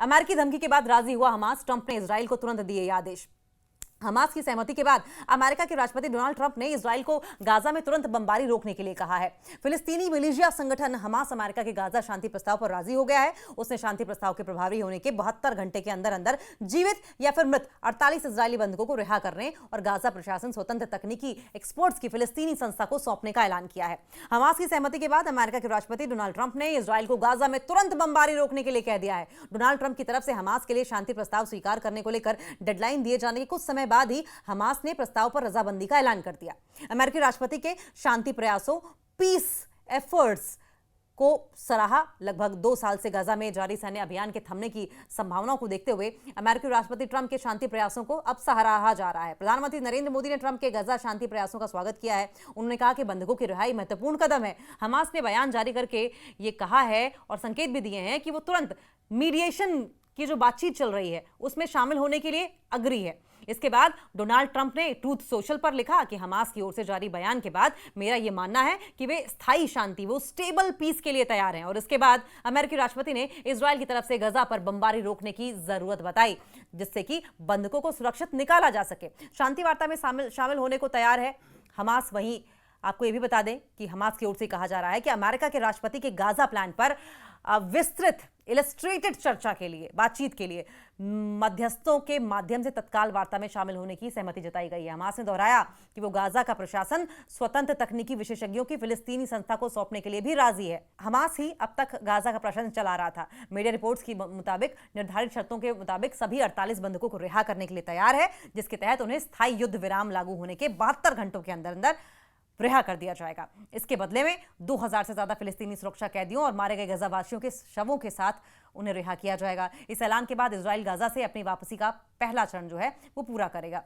अमेरिकी धमकी के बाद राजी हुआ हमास, ट्रंप ने इजराइल को तुरंत दिए ये आदेश। हमास की सहमति के बाद अमेरिका के राष्ट्रपति डोनाल्ड ट्रंप ने इजराइल को गाजा में तुरंत बमबारी रोकने के लिए कहा है। फिलिस्तीनी मिलिशिया संगठन हमास अमेरिका के गाजा शांति प्रस्ताव पर राजी हो गया है। उसने शांति प्रस्ताव के प्रभावी होने के 72 घंटे के अंदर अंदर जीवित या फिर मृत 48 इजरायली बंधकों को रिहा करने और गाजा प्रशासन स्वतंत्र तकनीकी एक्सपर्ट्स की फिलिस्तीनी संस्था को सौंपने का ऐलान किया है। हमास की सहमति के बाद अमेरिका के राष्ट्रपति डोनाल्ड ट्रंप ने इजराइल को गाजा में तुरंत बमबारी रोकने के लिए कह दिया है। डोनाल्ड ट्रंप की तरफ से हमास के लिए शांति प्रस्ताव स्वीकार करने को लेकर डेडलाइन दिए जाने के कुछ समय बाद ही हमास ने प्रस्ताव पर रजामंदी का ऐलान कर दिया। अमेरिकी राष्ट्रपति के शांति प्रयासों पीस एफर्ट्स को सराहा। लगभग 2 साल से गाजा में जारी सैन्य अभियान के थमने की संभावनाओं को देखते हुए अमेरिकी राष्ट्रपति ट्रंप के शांति प्रयासों को अब सराहा जा रहा है। प्रधानमंत्री नरेंद्र मोदी ने ट्रंप के गाजा शांति प्रयासों का स्वागत किया है। उन्होंने कहा कि बंधकों की रिहाई महत्वपूर्ण कदम है। हमास ने बयान जारी करके ये कहा है और संकेत भी दिए हैं कि वो तुरंत मीडिएशन की जो बातचीत चल रही है उसमें शामिल होने के लिए अग्री है। इसके बाद डोनाल्ड ट्रंप ने ट्रूथ सोशल पर लिखा कि हमास की ओर से जारी बयान के बाद मेरा यह मानना है कि वे स्थायी शांति, वो स्टेबल पीस के लिए तैयार हैं। और इसके बाद अमेरिकी राष्ट्रपति ने इजराइल की तरफ से गाजा पर बमबारी रोकने की जरूरत बताई जिससे कि बंधकों को सुरक्षित निकाला जा सके। शांति वार्ता में शामिल होने को तैयार है हमास। वहीं आपको यह भी बता दें कि हमास की ओर से कहा जा रहा है कि अमेरिका के राष्ट्रपति के गाजा प्लान पर विस्तृत इलस्ट्रेटेड चर्चा के लिए, बातचीत के लिए मध्यस्थों के माध्यम से तत्काल वार्ता में शामिल होने की सहमति जताई गई है। हमास ने दोहराया कि वो गाजा का प्रशासन स्वतंत्र तकनीकी विशेषज्ञों की फिलिस्तीनी संस्था को सौंपने के लिए भी राजी है। हमास ही अब तक गाजा का प्रशासन चला रहा था। मीडिया रिपोर्ट्स के मुताबिक निर्धारित शर्तों के मुताबिक सभी 48 बंधकों को रिहा करने के लिए तैयार है, जिसके तहत उन्हें स्थायी युद्ध विराम लागू होने के 72 घंटों के अंदर अंदर रिहा कर दिया जाएगा। इसके बदले में 2000 से ज्यादा फिलिस्तीनी सुरक्षा कैदियों और मारे गए गाजावासियों के शवों के साथ उन्हें रिहा किया जाएगा। इस ऐलान के बाद इजराइल गाजा से अपनी वापसी का पहला चरण जो है वो पूरा करेगा।